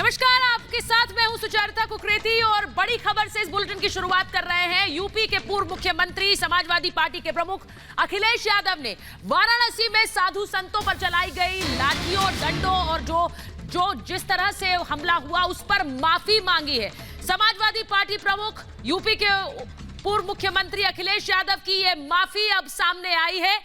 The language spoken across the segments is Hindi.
नमस्कार, आपके साथ मैं हूं सुचरिता कुकरेती और बड़ी खबर से इस बुलेटिन की शुरुआत कर रहे हैं। यूपी के पूर्व मुख्यमंत्री समाजवादी पार्टी के प्रमुख अखिलेश यादव ने वाराणसी में साधु संतों पर चलाई गई लाठियों डंडों और जिस तरह से हमला हुआ उस पर माफी मांगी है। समाजवादी पार्टी प्रमुख यूपी के पूर्व मुख्यमंत्री अखिलेश यादव की यह माफी अब सामने आई है।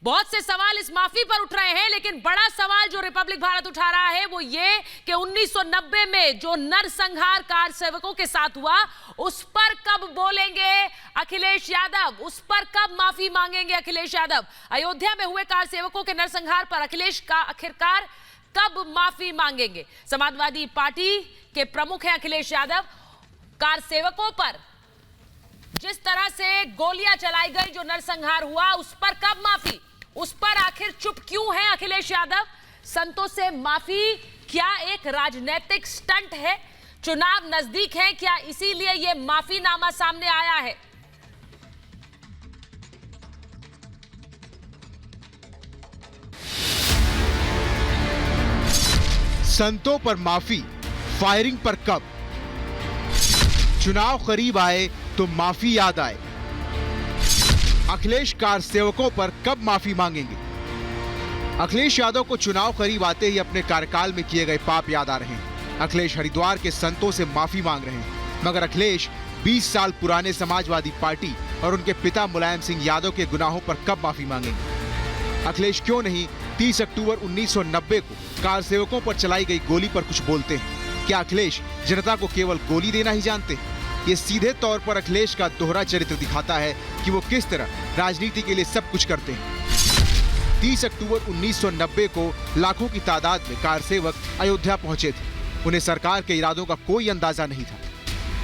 बहुत से सवाल इस माफी पर उठ रहे हैं, लेकिन बड़ा सवाल जो रिपब्लिक भारत उठा रहा है वो ये कि 1990 में जो नरसंहार कार सेवकों के साथ हुआ उस पर कब बोलेंगे अखिलेश यादव, उस पर कब माफी मांगेंगे अखिलेश यादव। अयोध्या में हुए कार सेवकों के नरसंहार पर अखिलेश का आखिरकार कब माफी मांगेंगे। समाजवादी पार्टी के प्रमुख हैं अखिलेश यादव। कार सेवकों पर जिस तरह से गोलियां चलाई गई, जो नरसंहार हुआ उस पर कब माफी, उस पर आखिर चुप क्यों है अखिलेश यादव। संतों से माफी क्या एक राजनीतिक स्टंट है, चुनाव नजदीक है क्या, इसीलिए यह माफीनामा सामने आया है। संतों पर माफी, फायरिंग पर कब। चुनाव करीब आए तो माफी याद आए। अखिलेश कार सेवकों पर कब माफी मांगेंगे। अखिलेश यादव को चुनाव करीब आते ही अपने कार्यकाल में किए गए पाप याद आ रहे हैं। अखिलेश हरिद्वार के संतों से माफी मांग रहे हैं, मगर अखिलेश 20 साल पुराने समाजवादी पार्टी और उनके पिता मुलायम सिंह यादव के गुनाहों पर कब माफी मांगेंगे। अखिलेश क्यों नहीं 30 अक्टूबर 1990 को कार सेवकों पर चलाई गई गोली पर कुछ बोलते हैं। क्या अखिलेश जनता को केवल गोली देना ही जानते हैं। ये सीधे तौर पर अखिलेश का दोहरा चरित्र दिखाता है कि वो किस तरह राजनीति के लिए सब कुछ करते हैं। 30 अक्टूबर 1990 को लाखों की तादाद में कार सेवक अयोध्या पहुंचे थे। उन्हें सरकार के इरादों का कोई अंदाजा नहीं था।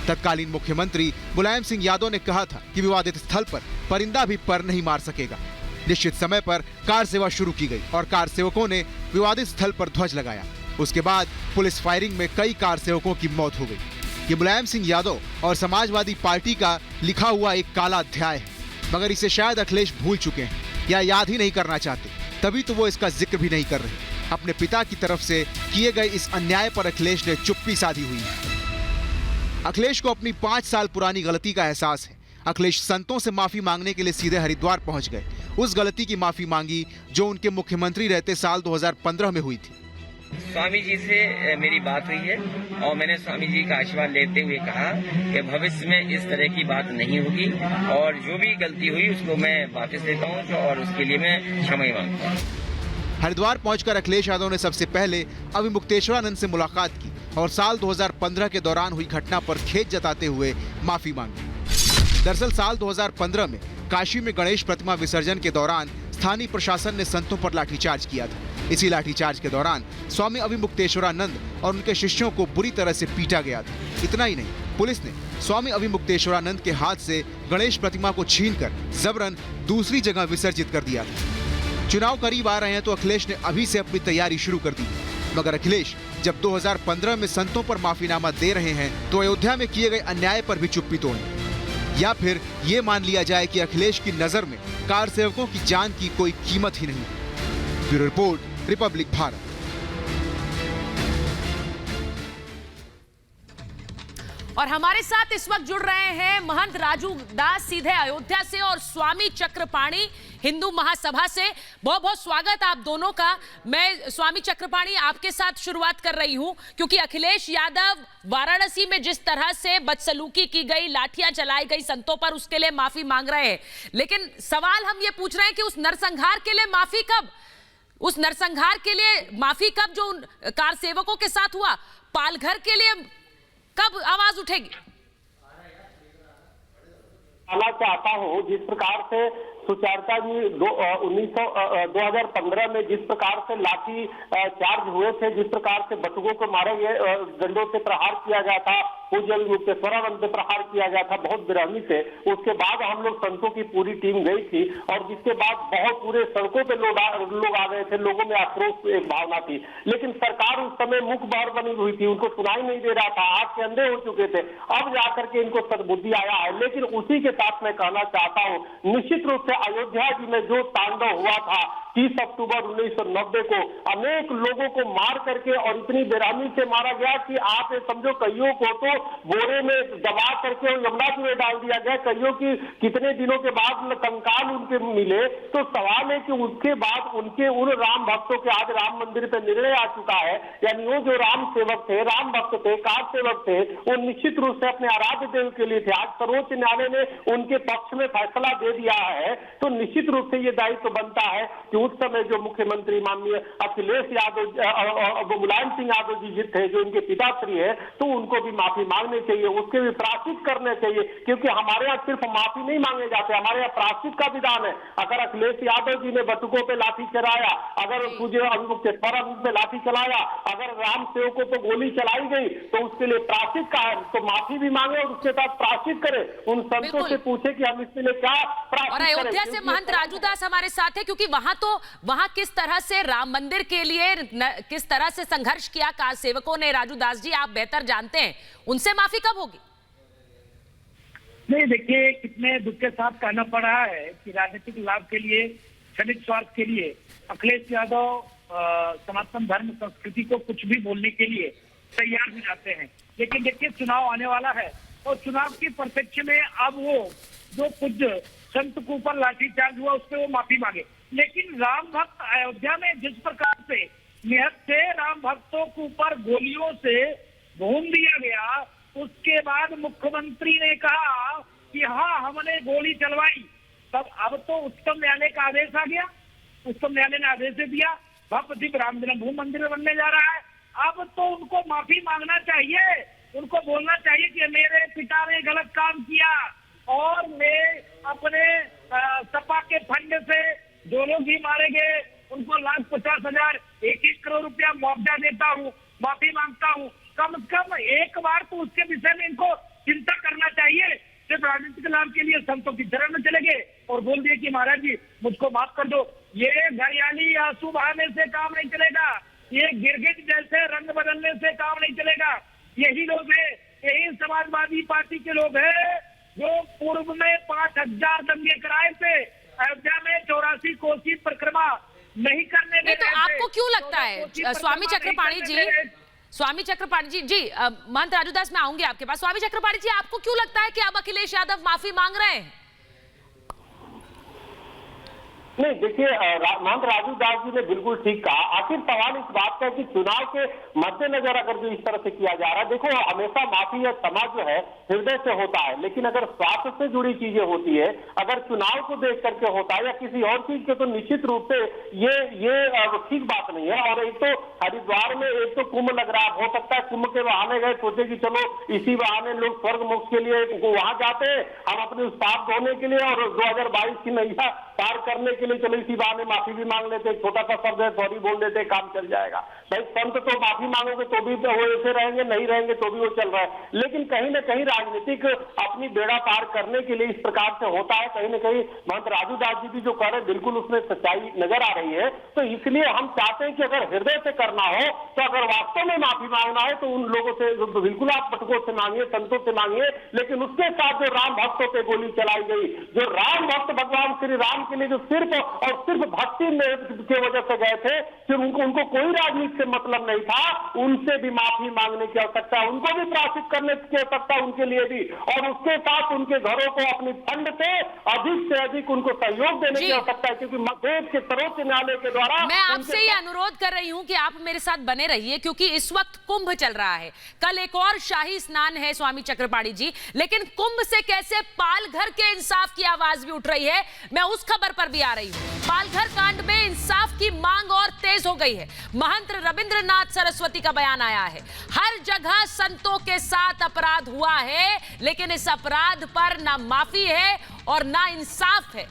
तत्कालीन मुख्यमंत्री मुलायम सिंह यादव ने कहा था कि विवादित स्थल पर परिंदा भी पर नहीं मार सकेगा। निश्चित समय पर कार सेवा शुरू की गई और कार सेवकों ने विवादित स्थल पर ध्वज लगाया। उसके बाद पुलिस फायरिंग में कई कार सेवकों की मौत हो गई। ये मुलायम सिंह यादव और समाजवादी पार्टी का लिखा हुआ एक काला अध्याय है, मगर इसे शायद अखिलेश भूल चुके हैं या याद ही नहीं करना चाहते, तभी तो वो इसका जिक्र भी नहीं कर रहे। अपने पिता की तरफ से किए गए इस अन्याय पर अखिलेश ने चुप्पी साधी हुई है। अखिलेश को अपनी 5 साल पुरानी गलती का एहसास है। अखिलेश संतों से माफी मांगने के लिए सीधे हरिद्वार पहुंच गए। उस गलती की माफी मांगी जो उनके मुख्यमंत्री रहते साल 2015 में हुई थी। स्वामी जी से मेरी बात हुई है और मैंने स्वामी जी का आशीर्वाद लेते हुए कहा कि भविष्य में इस तरह की बात नहीं होगी और जो भी गलती हुई उसको मैं वापस लेता हूँ और उसके लिए मैं क्षमा मांगता हूँ। हरिद्वार पहुंचकर अखिलेश यादव ने सबसे पहले अभिमुक्तेश्वरानंद से मुलाकात की और साल 2015 के दौरान हुई घटना पर खेद जताते हुए माफी मांगी। दरअसल साल 2015 में काशी में गणेश प्रतिमा विसर्जन के दौरान स्थानीय प्रशासन ने संतों पर लाठीचार्ज किया था। इसी लाठीचार्ज के दौरान स्वामी अभिमुक्तेश्वरानंद और उनके शिष्यों को बुरी तरह से पीटा गया था। इतना ही नहीं, पुलिस ने स्वामी अभिमुक्तेश्वरानंद के हाथ से गणेश प्रतिमा को छीनकर जबरन दूसरी जगह विसर्जित कर दिया था। चुनाव करीब आ रहे हैं तो अखिलेश ने अभी से अपनी तैयारी शुरू कर दी, मगर अखिलेश जब 2015 में संतों पर माफीनामा दे रहे हैं तो अयोध्या में किए गए अन्याय पर भी चुप्पी तोड़े, या फिर ये मान लिया जाए कि अखिलेश की नजर में कार सेवकों की जान की कोई कीमत ही नहीं। Bureau report, Republic Bharat. और हमारे साथ इस वक्त जुड़ रहे हैं महंत राजू दास सीधे अयोध्या से और स्वामी चक्रपाणी हिंदू महासभा से। बहुत बहुत स्वागत आप दोनों का। मैं स्वामी चक्रपाणी आपके साथ शुरुआत कर रही हूं क्योंकि अखिलेश यादव वाराणसी में जिस तरह से बदसलूकी की गई, लाठियां चलाई गई संतों पर, उसके लिए माफी मांग रहे हैं। लेकिन सवाल हम ये पूछ रहे हैं कि उस नरसंहार के लिए माफी कब, उस नरसंहार के लिए माफी कब जो कार सेवकों के साथ हुआ, पालघर के लिए कब आवाज उठेगी। कहना चाहता हूँ जिस प्रकार से सुचरिता जी 2015 में जिस प्रकार से लाठी चार्ज हुए थे, जिस प्रकार से बटुकों को मारे गए, डंडों से प्रहार किया गया था, पूज्य मुक्तेश्वरानंद पे प्रहार किया गया था बहुत बेरहमी से। उसके बाद हम लोग संतों की पूरी टीम गई थी और जिसके बाद बहुत पूरे सड़कों पे लोग आ गए थे। लोगों में आक्रोश एक भावना थी, लेकिन सरकार उस समय मुख बार बनी हुई थी, उनको सुनाई नहीं दे रहा था, आंख के अंधे हो चुके थे। अब जाकर के इनको सद्बुद्धि आया है। लेकिन उसी के साथ मैं कहना चाहता हूँ, निश्चित रूप से अयोध्या जी में जो तांडव हुआ था 30 अक्टूबर 1990 को, अनेक लोगों को मार करके और इतनी बेरहमी से मारा गया कि आप ये समझो कईयों को तो बोरे में दबा करके यमुना जी में डाल दिया गया। कईयों की कितने दिनों के बाद कंकाल उनके मिले। तो सवाल है कि उसके बाद उनके उन राम भक्तों के आज राम मंदिर पे निर्णय आ चुका है, यानी वो जो राम सेवक थे, राम भक्त थे, कार सेवक थे, वो निश्चित रूप से अपने आराध्य देव के लिए थे। आज सर्वोच्च न्यायालय ने उनके पक्ष में फैसला दे दिया है, तो निश्चित रूप से ये दायित्व बनता है कि उस समय जो मुख्यमंत्री माननीय अखिलेश यादव, मुलायम सिंह यादव जी थे, जो इनके पिताश्री है, तो उनको भी माफी मांगनी चाहिए, उसके भी प्रायश्चित करने चाहिए। क्योंकि हमारे यहाँ सिर्फ माफी नहीं मांगे जाते, हमारे यहाँ प्रायश्चित का विधान है। अगर अखिलेश यादव जी ने बटुकों पे लाठी चलाया, अगर पूज्य पे लाठी चलाया, अगर राम सेवकों पर गोली चलाई गई, तो उसके लिए प्रायश्चित का है, तो माफी भी मांगे और उसके साथ प्रायश्चित करे। उन संतों से पूछे कि हम इसके लिए क्या प्रायश्चित और करें। अयोध्या से महंत राजूदास हमारे साथ है, क्योंकि वहां किस तरह से राम मंदिर के लिए किस तरह से संघर्ष किया कार सेवकों ने, राजूदास जी आप बेहतर जानते हैं, उनसे माफी कब होगी? नहीं, देखिए कितने दुख के साथ कहना पड़ रहा है कि राजनीतिक लाभ के लिए, क्षणिक स्वार्थ के लिए अखिलेश यादव सनातन धर्म संस्कृति को कुछ भी बोलने के लिए तैयार हो जाते हैं। लेकिन देखिए चुनाव आने वाला है और चुनाव के परिप्रेक्ष्य में अब वो जो पूज्य संत के ऊपर लाठीचार्ज हुआ उस पर वो माफी मांगे। लेकिन राम भक्त अयोध्या में जिस प्रकार से निहत से राम भक्तों के ऊपर गोलियों से भून दिया गया, उसके बाद मुख्यमंत्री ने कहा कि हाँ हमने गोली चलवाई, तब अब तो उच्चतम न्यायालय का आदेश आ गया, उच्चतम न्यायालय ने आदेश दे दिया भव्य दिव्य राम जन्मभूमि मंदिर बनने जा रहा है। अब तो उनको माफी मांगना चाहिए, उनको बोलना चाहिए कि मेरे पिता ने गलत काम किया और मैं अपने सपा के फंड से जो लोग भी मारे गए उनको 1,50,000 1 करोड़ रुपया मुआवजा देता हूँ, माफी मांगता हूँ। कम से कम एक बार तो उसके विषय में इनको चिंता करना चाहिए। सिर्फ राजनीतिक लाभ के लिए संतों की शरण में चले गए और बोल दिए कि महाराज जी मुझको माफ कर दो। ये घरियाली आंसू बहाने से काम नहीं चलेगा, ये गिरगिट जैसे रंग बदलने से काम नहीं चलेगा। यही लोग हैं, यही समाजवादी पार्टी के लोग हैं जो पूर्व में 5,000 दंगे कराए थे, अयोध्या में 84 कोसी परिक्रमा नहीं करने दे। तो आपको क्यों लगता है स्वामी चक्रपाणी जी, महंत राजूदास मैं आऊंगी आपके पास। स्वामी चक्रपाणी जी, आपको क्यों लगता है कि अब अखिलेश यादव माफी मांग रहे हैं? नहीं, देखिए महंत राजूदास जी ने बिल्कुल ठीक कहा। आखिर सवाल इस बात का कि चुनाव के मद्देनजर अगर जो इस तरह से किया जा रहा है, देखो हमेशा माफी या क्षमा जो है हृदय से होता है, लेकिन अगर स्वास्थ्य से जुड़ी चीजें होती है, अगर चुनाव को देख करके होता है या किसी और चीज के, तो निश्चित रूप से ये ठीक बात नहीं है। और एक तो हरिद्वार में एक तो कुंभ लग रहा है, हो सकता है कुंभ के बहाने गए, सोचे कि चलो इसी बहाने लोग स्वर्ग मोक्ष के लिए वहां जाते हैं, हम अपने उस पाप धोने के लिए और 2022 की नैया पार करने के लिए चलो इसी बहाने माफी भी मांग लेते, छोटा सा शब्द है सॉरी बोल देते, काम चल जाएगा। भाई संत तो माफी मांगोगे तो भी वो ऐसे रहेंगे, नहीं रहेंगे तो भी वो चल रहा है। लेकिन कहीं ना कहीं राजनीतिक अपनी बेड़ा पार करने के लिए इस प्रकार से होता है। कहीं ना कहीं महंत राजूदास जी भी जो कर रहे बिल्कुल उसमें सच्चाई नजर आ रही है। तो इसलिए हम चाहते हैं कि अगर हृदय से करना हो, तो अगर वास्तव में माफी मांगना है तो उन लोगों से बिल्कुल आप पटकों से मांगिए, संतों से मांगिए। लेकिन उसके साथ जो राम भक्तों पर गोली चलाई गई, जो राम भक्त भगवान श्री राम के लिए जो सिर्फ और सिर्फ भक्ति की वजह से गए थे, फिर उनको कोई राजनीति से मतलब नहीं था, उनसे भी माफी मांगने की आवश्यकता, उनको भी प्रायश्चित करने की आवश्यकता उनके लिए भी, और उसके साथ उनके घरों को अपनी फंड से अधिक उनको सहयोग देने की आवश्यकता है। क्योंकि देश के सर्वोच्च न्यायालय के द्वारा मैं आपसे ये अनुरोध कर रही हूं कि आप मेरे साथ बने रहिए, क्योंकि इस वक्त कुंभ चल रहा है, कल एक और शाही स्नान है स्वामी चक्रपाणी जी, लेकिन कुंभ से कैसे पालघर के इंसाफ की आवाज भी उठ रही है, मैं उस खबर पर भी आ रही हूं। पालघर कांड में इंसाफ की मांग और तेज हो गई है। महंत रविंद्रनाथ सरस्वती का बयान आया है, हर जगह संतों के साथ अपराध हुआ है, लेकिन इस अपराध पर ना माफी है और ना इंसाफ है।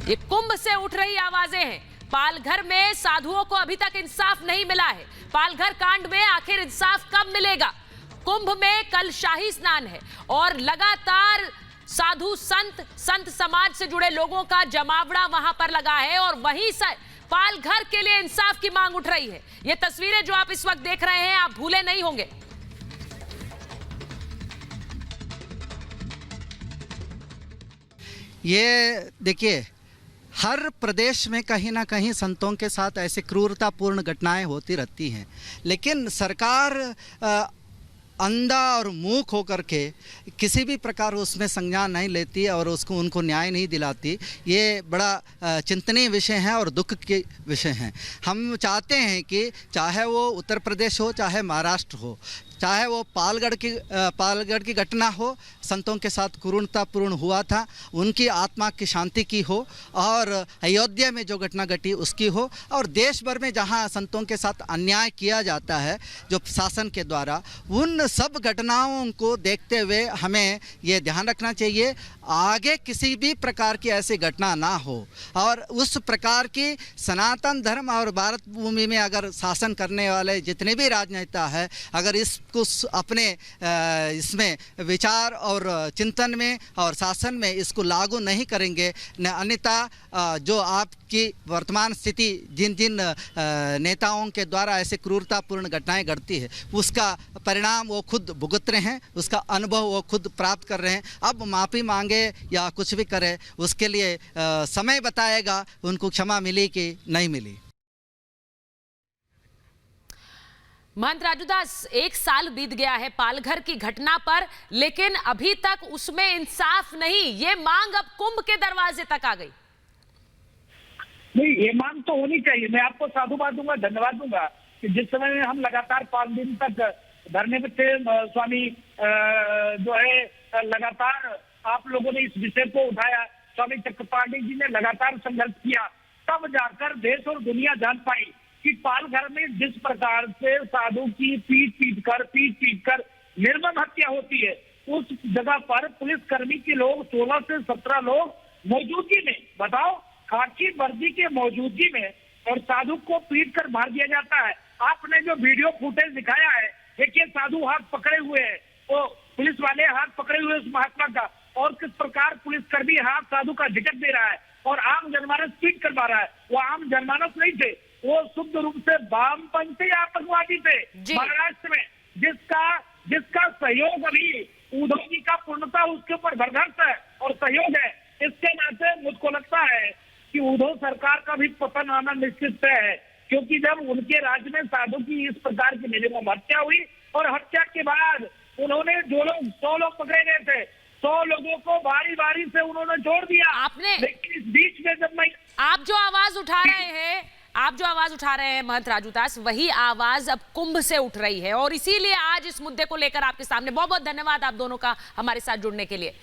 ये कुंभ से उठ रही आवाजें हैं। पालघर में साधुओं को अभी तक इंसाफ नहीं मिला है। पालघर कांड में आखिर इंसाफ कब मिलेगा? कुंभ में कल शाही स्नान है और लगातार साधु संत समाज से जुड़े लोगों का जमावड़ा वहां पर लगा है और वहीं से पालघर के लिए इंसाफ की मांग उठ रही है। ये तस्वीरें जो आप इस वक्त देख रहे हैं, आप भूले नहीं होंगे। ये देखिए, हर प्रदेश में कहीं ना कहीं संतों के साथ ऐसे क्रूरतापूर्ण घटनाएं होती रहती हैं, लेकिन सरकार अंधा और मूक होकर के किसी भी प्रकार उसमें संज्ञान नहीं लेती और उनको न्याय नहीं दिलाती। ये बड़ा चिंतनीय विषय है और दुख के विषय हैं। हम चाहते हैं कि चाहे वो उत्तर प्रदेश हो, चाहे महाराष्ट्र हो, चाहे वो पालगढ़ की घटना हो, संतों के साथ क्रूरतापूर्ण हुआ था, उनकी आत्मा की शांति की हो, और अयोध्या में जो घटना घटी उसकी हो, और देश भर में जहां संतों के साथ अन्याय किया जाता है जो शासन के द्वारा, उन सब घटनाओं को देखते हुए हमें ये ध्यान रखना चाहिए आगे किसी भी प्रकार की ऐसी घटना ना हो। और उस प्रकार की सनातन धर्म और भारत भूमि में अगर शासन करने वाले जितने भी राजनेता हैं, अगर इसको अपने इसमें विचार और चिंतन में और शासन में इसको लागू नहीं करेंगे, अन्यथा जो आपकी वर्तमान स्थिति जिन जिन नेताओं के द्वारा ऐसे क्रूरतापूर्ण घटनाएं घटती है, उसका परिणाम वो खुद भुगत रहे हैं, उसका अनुभव वो खुद प्राप्त कर रहे हैं। अब माफ़ी मांगे या कुछ भी करे, उसके लिए समय बताएगा उनको क्षमा मिली कि नहीं मिली। महंत राजूदास, 1 साल बीत गया है पालघर की घटना पर, लेकिन अभी तक उसमें इंसाफ नहीं। ये मांग अब कुंभ के दरवाजे तक आ गई। नहीं, ये मांग तो होनी चाहिए। मैं आपको साधुवाद दूंगा, धन्यवाद दूंगा कि जिस समय में हम लगातार 5 दिन तक धरने पे थे, स्वामी जो है लगातार आप लोगों ने इस विषय को उठाया, स्वामी चक्रपाणी जी ने लगातार संघर्ष किया, तब जाकर देश और दुनिया जान पाई कि पालघर में जिस प्रकार से साधु की पीट पीट कर निर्मम हत्या होती है, उस जगह पर पुलिसकर्मी के लोग 16 से 17 लोग मौजूदगी में, बताओ, खाकी वर्दी के मौजूदगी में, और साधु को पीट कर मार दिया जाता है। आपने जो वीडियो फुटेज दिखाया है, देखिए साधु हाथ पकड़े हुए है, वो पुलिस वाले हाथ पकड़े हुए उस महात्मा का, और किस प्रकार पुलिसकर्मी हाथ साधु का झटक दे रहा है और आम जनमानस पीट करवा रहा है। वो आम जनमानस नहीं थे, वो शुद्ध रूप से वामपंथी आतंकवादी थे महाराष्ट्र में, जिसका सहयोग अभी उद्धव जी का पूर्णता उसके ऊपर भरघट है और सहयोग है। इसके नाते मुझको लगता है कि उद्धव सरकार का भी पतन आना निश्चित है, क्योंकि जब उनके राज्य में साधु की इस प्रकार की निर्मम हत्या हुई और हत्या के बाद उन्होंने जो लोग 100 लोग पकड़े गए थे, 100 लोगों को बारी बारी से उन्होंने छोड़ दिया। आपने, लेकिन इस बीच में जब मैं आप जो आवाज उठा रहे हैं महंत राजूदास, वही आवाज अब कुंभ से उठ रही है, और इसीलिए आज इस मुद्दे को लेकर आपके सामने। बहुत बहुत धन्यवाद आप दोनों का हमारे साथ जुड़ने के लिए।